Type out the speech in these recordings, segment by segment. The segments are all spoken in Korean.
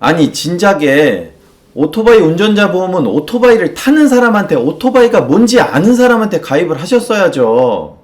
아니 진작에 오토바이 운전자 보험은 오토바이를 타는 사람한테 오토바이가 뭔지 아는 사람한테 가입을 하셨어야죠.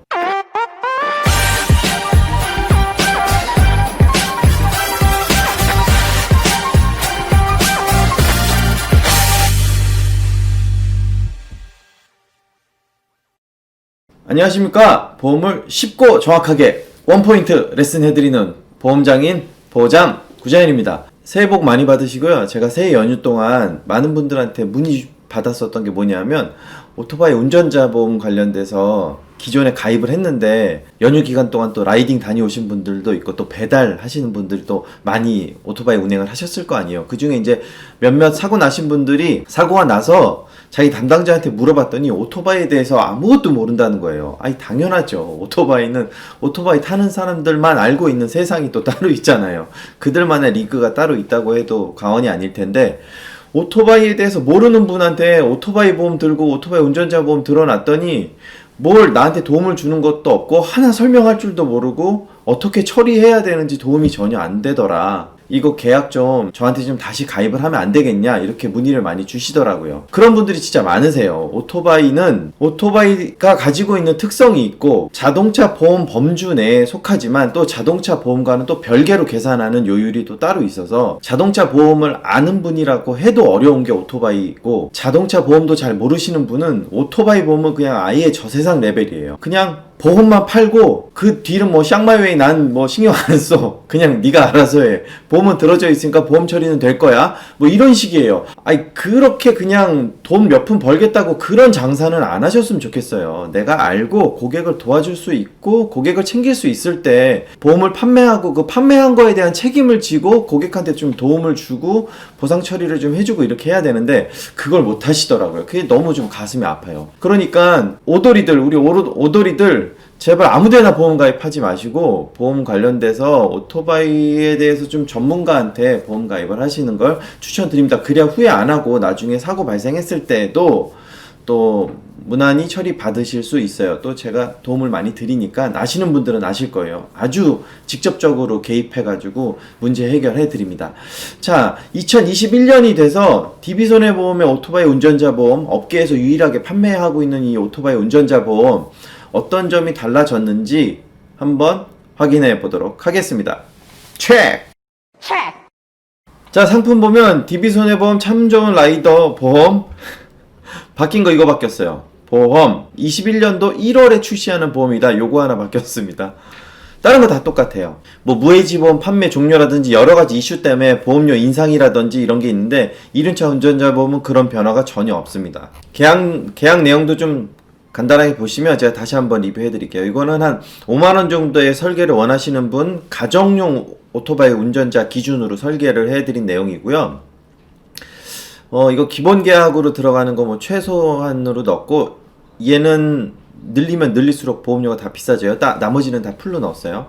안녕하십니까. 보험을 쉽고 정확하게 원포인트 레슨 해드리는 보험장인 보장 구자연입니다. 새해 복 많이 받으시고요. 제가 새해 연휴 동안 많은 분들한테 문의 받았었던 게 뭐냐면 오토바이 운전자 보험 관련돼서 기존에 가입을 했는데 연휴 기간 동안 또 라이딩 다녀오신 분들도 있고 또 배달 하시는 분들도 많이 오토바이 운행을 하셨을 거 아니에요. 그 중에 이제 몇몇 사고 나신 분들이 사고가 나서 자기 담당자한테 물어봤더니 오토바이에 대해서 아무것도 모른다는 거예요. 아니 당연하죠. 오토바이는 오토바이 타는 사람들만 알고 있는 세상이 또 따로 있잖아요. 그들만의 리그가 따로 있다고 해도 과언이 아닐 텐데 오토바이에 대해서 모르는 분한테 오토바이 보험 들고 오토바이 운전자 보험 들어놨더니 뭘 나한테 도움을 주는 것도 없고 하나 설명할 줄도 모르고 어떻게 처리해야 되는지 도움이 전혀 안 되더라. 이거 계약 좀 저한테 좀 다시 가입을 하면 안 되겠냐 이렇게 문의를 많이 주시더라고요. 그런 분들이 진짜 많으세요. 오토바이는 오토바이가 가지고 있는 특성이 있고 자동차 보험 범주 내에 속하지만 또 자동차 보험과는 또 별개로 계산하는 요율이 또 따로 있어서 자동차 보험을 아는 분이라고 해도 어려운 게 오토바이고 자동차 보험도 잘 모르시는 분은 오토바이 보험은 그냥 아예 저세상 레벨이에요. 그냥 보험만 팔고 그 뒤는 뭐 샹마이웨이 난 뭐 신경 안 써. 그냥 네가 알아서 해. 보험은 들어져 있으니까 보험 처리는 될 거야. 뭐 이런 식이에요. 아니 그렇게 그냥 돈 몇 푼 벌겠다고 그런 장사는 안 하셨으면 좋겠어요. 내가 알고 고객을 도와줄 수 있고 고객을 챙길 수 있을 때 보험을 판매하고 그 판매한 거에 대한 책임을 지고 고객한테 좀 도움을 주고 보상 처리를 좀 해주고 이렇게 해야 되는데 그걸 못 하시더라고요. 그게 너무 좀 가슴이 아파요. 그러니까 오돌이들 우리 오돌이들 제발 아무데나 보험 가입하지 마시고 보험 관련돼서 오토바이에 대해서 좀 전문가한테 보험 가입을 하시는 걸 추천드립니다. 그래야 후회 안 하고 나중에 사고 발생했을 때도 또 무난히 처리 받으실 수 있어요. 또 제가 도움을 많이 드리니까 아시는 분들은 아실 거예요. 아주 직접적으로 개입해가지고 문제 해결해 드립니다. 자, 2021년이 돼서 DB손해보험의 오토바이 운전자 보험 업계에서 유일하게 판매하고 있는 이 오토바이 운전자 보험 어떤 점이 달라졌는지 한번 확인해 보도록 하겠습니다. 체크! 자, 상품 보면 DB손해보험 참 좋은 라이더 보험 바뀐 거 이거 바뀌었어요. 보험 21년도 1월에 출시하는 보험이다. 요거 하나 바뀌었습니다. 다른 거 다 똑같아요. 뭐 무해지보험 판매 종료라든지 여러가지 이슈 때문에 보험료 인상이라든지 이런 게 있는데 이륜차 운전자 보험은 그런 변화가 전혀 없습니다. 계약 내용도 좀 간단하게 보시면 제가 다시 한번 리뷰해 드릴게요. 이거는 한 5만원 정도의 설계를 원하시는 분 가정용 오토바이 운전자 기준으로 설계를 해 드린 내용이고요. 이거 기본 계약으로 들어가는 거 뭐 최소한으로 넣었고 얘는 늘리면 늘릴수록 보험료가 다 비싸져요. 나머지는 다 풀로 넣었어요.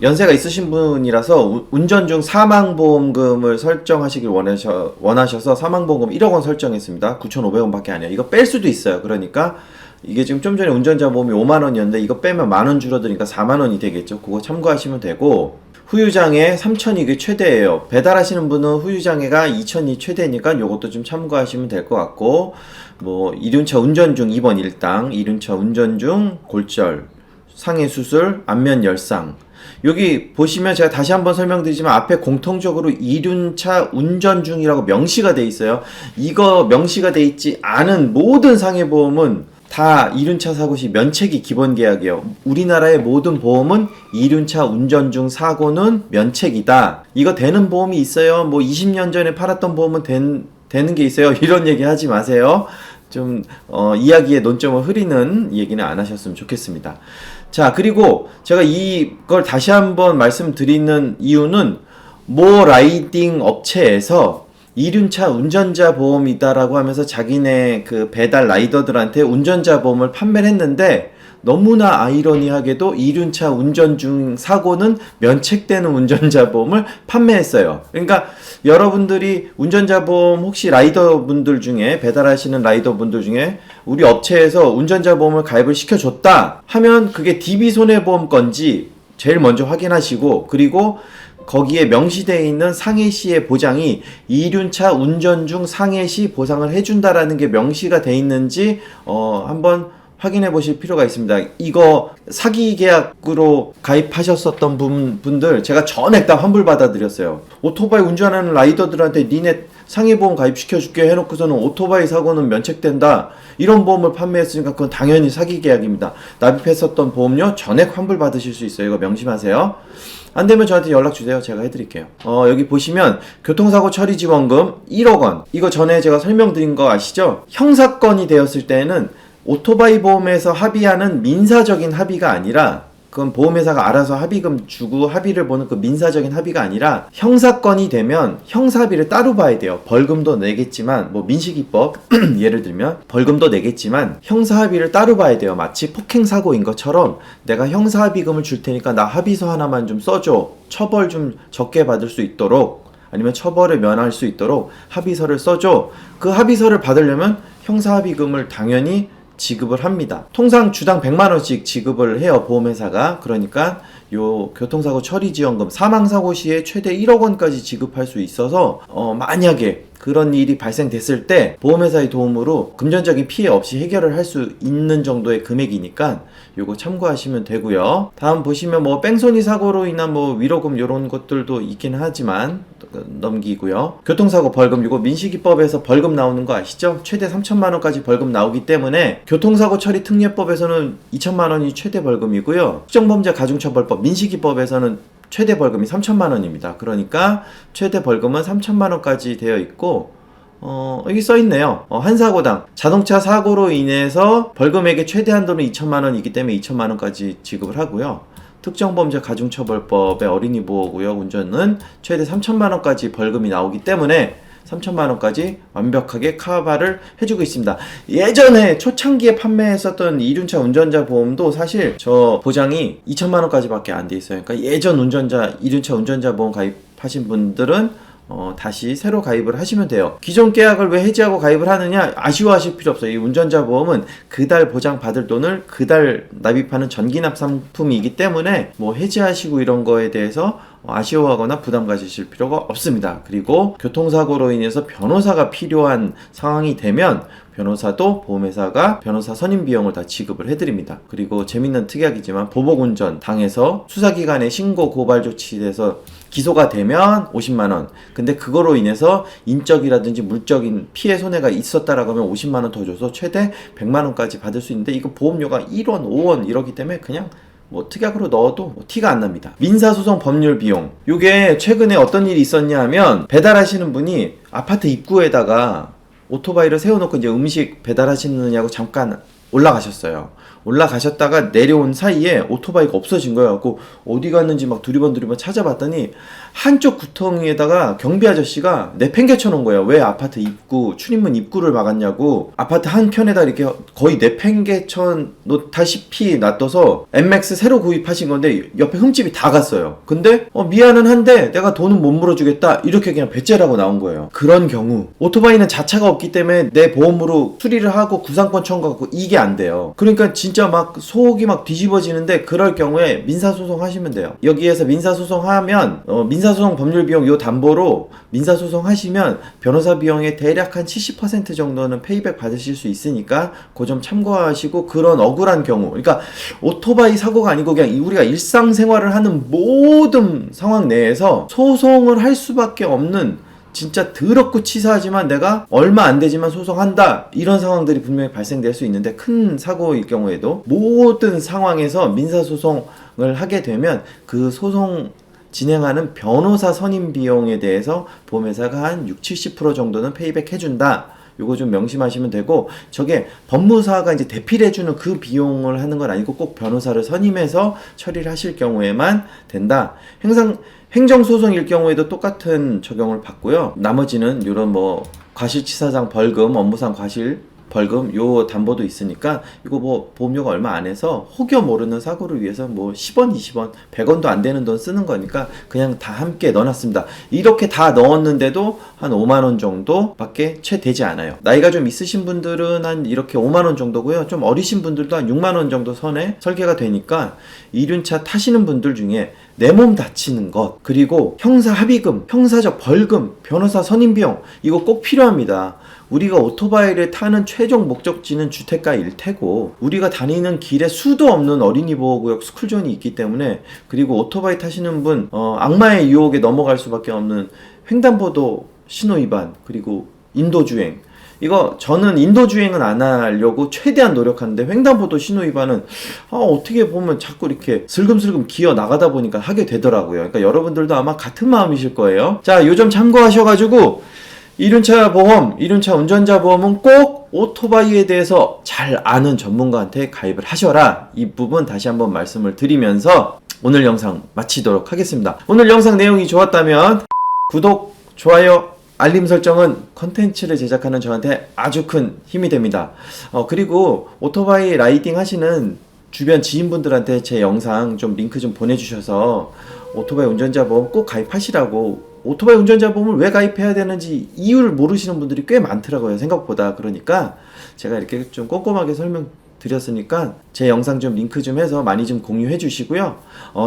연세가 있으신 분이라서 운전 중 사망보험금을 설정하시길 원하셔서 사망보험금 1억원 설정했습니다. 9,500원 밖에 안 해요. 이거 뺄 수도 있어요. 그러니까 이게 지금 좀 전에 운전자 보험이 5만원이었는데 이거 빼면 만원 줄어드니까 4만원이 되겠죠. 그거 참고하시면 되고 후유장애 3,000이 최대예요. 배달하시는 분은 후유장애가 2,000이 최대니까 요것도 좀 참고하시면 될 것 같고 뭐 이륜차 운전 중 입원 일당, 이륜차 운전 중 골절, 상해 수술, 안면 열상. 여기 보시면 제가 다시 한번 설명드리지만 앞에 공통적으로 이륜차 운전 중이라고 명시가 돼 있어요. 이거 명시가 돼 있지 않은 모든 상해보험은 다 이륜차 사고 시 면책이 기본 계약이에요. 우리나라의 모든 보험은 이륜차 운전 중 사고는 면책이다. 이거 되는 보험이 있어요. 뭐 20년 전에 팔았던 보험은 되는 게 있어요. 이런 얘기 하지 마세요. 좀 이야기의 논점을 흐리는 얘기는 안 하셨으면 좋겠습니다. 자, 그리고 제가 이걸 다시 한번 말씀드리는 이유는 모 라이딩 업체에서 이륜차 운전자 보험이다라고 하면서 자기네 그 배달 라이더들한테 운전자 보험을 판매를 했는데 너무나 아이러니하게도 이륜차 운전 중 사고는 면책되는 운전자 보험을 판매했어요. 그러니까 여러분들이 운전자 보험 혹시 라이더분들 중에 배달하시는 라이더분들 중에 우리 업체에서 운전자 보험을 가입을 시켜줬다 하면 그게 DB손해보험 건지 제일 먼저 확인하시고 그리고 거기에 명시되어 있는 상해시의 보장이 이륜차 운전 중 상해시 보상을 해준다라는 게 명시가 돼 있는지 한번 확인해 보실 필요가 있습니다. 이거 사기 계약으로 가입하셨었던 분들 제가 전액 다 환불받아 드렸어요. 오토바이 운전하는 라이더들한테 니네 상해보험 가입시켜줄게 해놓고서는 오토바이 사고는 면책된다 이런 보험을 판매했으니까 그건 당연히 사기 계약입니다. 납입했었던 보험료 전액 환불 받으실 수 있어요. 이거 명심하세요. 안되면 저한테 연락주세요. 제가 해드릴게요. 여기 보시면 교통사고 처리 지원금 1억 원, 이거 전에 제가 설명드린 거 아시죠? 형사건이 되었을 때는 오토바이 보험에서 합의하는 민사적인 합의가 아니라, 그건 보험회사가 알아서 합의금 주고 합의를 보는 그 민사적인 합의가 아니라, 형사건이 되면 형사합의를 따로 봐야 돼요. 벌금도 내겠지만, 뭐 민식이법 예를 들면 벌금도 내겠지만 형사합의를 따로 봐야 돼요. 마치 폭행사고인 것처럼 내가 형사합의금을 줄 테니까 나 합의서 하나만 좀 써줘, 처벌 좀 적게 받을 수 있도록, 아니면 처벌을 면할 수 있도록 합의서를 써줘. 그 합의서를 받으려면 형사합의금을 당연히 지급을 합니다. 통상 주당 100만원씩 지급을 해요, 보험회사가. 그러니까 요 교통사고 처리지원금, 사망사고 시에 최대 1억 원까지 지급할 수 있어서 만약에 그런 일이 발생됐을 때 보험회사의 도움으로 금전적인 피해 없이 해결을 할 수 있는 정도의 금액이니까 요거 참고하시면 되고요. 다음 보시면 뭐 뺑소니 사고로 인한 뭐 위로금 요런 것들도 있긴 하지만 넘기고요. 교통사고 벌금, 요거 민식이법에서 벌금 나오는 거 아시죠? 최대 3천만원까지 벌금 나오기 때문에 교통사고 처리 특례법에서는 2천만원이 최대 벌금이고요. 특정범죄 가중처벌법 민식이법에서는 최대 벌금이 3천만원입니다. 그러니까 최대 벌금은 3천만원까지 되어 있고, 여기 써있네요. 한 사고당 자동차 사고로 인해서 벌금액의 최대 한도는 2천만원이기 때문에 2천만원까지 지급을 하고요. 특정범죄 가중처벌법의 어린이 보호구역 운전은 최대 3천만원까지 벌금이 나오기 때문에 3천만원까지 완벽하게 커버를 해주고 있습니다. 예전에 초창기에 판매했었던 이륜차 운전자 보험도 사실 저 보장이 2천만원까지 밖에 안 돼 있어요. 그러니까 예전 이륜차 운전자 보험 가입하신 분들은 다시 새로 가입을 하시면 돼요. 기존 계약을 왜 해지하고 가입을 하느냐 아쉬워하실 필요 없어요. 이 운전자 보험은 그달 보장 받을 돈을 그달 납입하는 전기납 상품이기 때문에 뭐 해지하시고 이런 거에 대해서 아쉬워하거나 부담 가지실 필요가 없습니다. 그리고 교통사고로 인해서 변호사가 필요한 상황이 되면 변호사도 보험회사가 변호사 선임 비용을 다 지급을 해드립니다. 그리고 재밌는 특약이지만 보복운전 당해서 수사기관에 신고 고발 조치돼서 기소가 되면 50만원, 근데 그거로 인해서 인적이라든지 물적인 피해 손해가 있었다라고 하면 50만원 더 줘서 최대 100만원까지 받을 수 있는데, 이거 보험료가 1원, 5원 이러기 때문에 그냥 뭐 특약으로 넣어도 뭐 티가 안 납니다. 민사소송 법률 비용, 요게 최근에 어떤 일이 있었냐 하면, 배달하시는 분이 아파트 입구에다가 오토바이를 세워놓고 이제 음식 배달하시느냐고 잠깐 올라가셨어요. 올라가셨다가 내려온 사이에 오토바이가 없어진 거예요. 그래서 어디 갔는지 막 두리번 찾아봤더니 한쪽 구덩이에다가 경비 아저씨가 내팽개쳐 놓은 거예요. 왜 아파트 입구, 출입문 입구를 막았냐고. 아파트 한 켠에다 이렇게 거의 내팽개쳐 놓다시피 놔둬서 엔맥스 새로 구입하신 건데 옆에 흠집이 다 갔어요. 근데 미안은 한데 내가 돈은 못 물어주겠다, 이렇게 그냥 배째라고 나온 거예요. 그런 경우 오토바이는 자차가 없기 때문에 내 보험으로 수리를 하고 구상권 청구하고 이게 안 돼요. 그러니까 진짜 막 속이 막 뒤집어지는데, 그럴 경우에 민사소송 하시면 돼요. 여기에서 민사소송 하면 민사소송 법률 비용 요 담보로 민사소송 하시면 변호사 비용의 대략 한 70% 정도는 페이백 받으실 수 있으니까 그 점 참고하시고, 그런 억울한 경우, 그러니까 오토바이 사고가 아니고 그냥 우리가 일상생활을 하는 모든 상황 내에서 소송을 할 수밖에 없는, 진짜 더럽고 치사하지만 내가 얼마 안 되지만 소송한다, 이런 상황들이 분명히 발생될 수 있는데, 큰 사고일 경우에도 모든 상황에서 민사소송을 하게 되면 그 소송 진행하는 변호사 선임 비용에 대해서 보험회사가 한 60-70% 정도는 페이백 해준다. 요거 좀 명심하시면 되고, 저게 법무사가 이제 대필 해주는 그 비용을 하는 건 아니고 꼭 변호사를 선임해서 처리를 하실 경우에만 된다. 행정소송일 경우에도 똑같은 적용을 받고요. 나머지는 이런 뭐 과실치사상 벌금, 업무상 과실 벌금 요 담보도 있으니까 이거 뭐 보험료가 얼마 안 해서 혹여 모르는 사고를 위해서 뭐 10원, 20원, 100원도 안 되는 돈 쓰는 거니까 그냥 다 함께 넣어놨습니다. 이렇게 다 넣었는데도 한 5만원 정도 밖에 채 되지 않아요. 나이가 좀 있으신 분들은 한 이렇게 5만원 정도고요. 좀 어리신 분들도 한 6만원 정도 선에 설계가 되니까 이륜차 타시는 분들 중에 내 몸 다치는 것, 그리고 형사 합의금, 형사적 벌금, 변호사 선임비용 이거 꼭 필요합니다. 우리가 오토바이를 타는 최종 목적지는 주택가일 테고 우리가 다니는 길에 수도 없는 어린이 보호구역 스쿨존이 있기 때문에, 그리고 오토바이 타시는 분 악마의 유혹에 넘어갈 수밖에 없는 횡단보도 신호위반, 그리고 인도주행, 이거 저는 인도주행은 안 하려고 최대한 노력하는데 횡단보도 신호위반은 어떻게 보면 자꾸 이렇게 슬금슬금 기어 나가다 보니까 하게 되더라고요. 그러니까 여러분들도 아마 같은 마음이실 거예요. 자, 요 점 참고하셔가지고 이륜차 보험, 이륜차 운전자 보험은 꼭 오토바이에 대해서 잘 아는 전문가한테 가입을 하셔라. 이 부분 다시 한번 말씀을 드리면서 오늘 영상 마치도록 하겠습니다. 오늘 영상 내용이 좋았다면 구독, 좋아요, 알림 설정은 컨텐츠를 제작하는 저한테 아주 큰 힘이 됩니다. 그리고 오토바이 라이딩 하시는 주변 지인분들한테 제 영상 좀 링크 좀 보내주셔서 오토바이 운전자 보험 꼭 가입하시라고, 오토바이 운전자 보험을 왜 가입해야 되는지 이유를 모르시는 분들이 꽤 많더라고요, 생각보다. 그러니까 제가 이렇게 좀 꼼꼼하게 설명드렸으니까 제 영상 좀 링크 좀 해서 많이 좀 공유해 주시고요.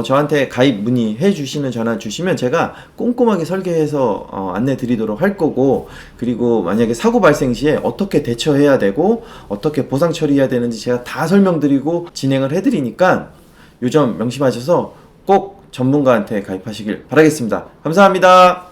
저한테 가입 문의해 주시는 전화 주시면 제가 꼼꼼하게 설계해서 안내 드리도록 할 거고, 그리고 만약에 사고 발생 시에 어떻게 대처해야 되고 어떻게 보상 처리해야 되는지 제가 다 설명드리고 진행을 해드리니까 요 점 명심하셔서 꼭 전문가한테 가입하시길 바라겠습니다. 감사합니다.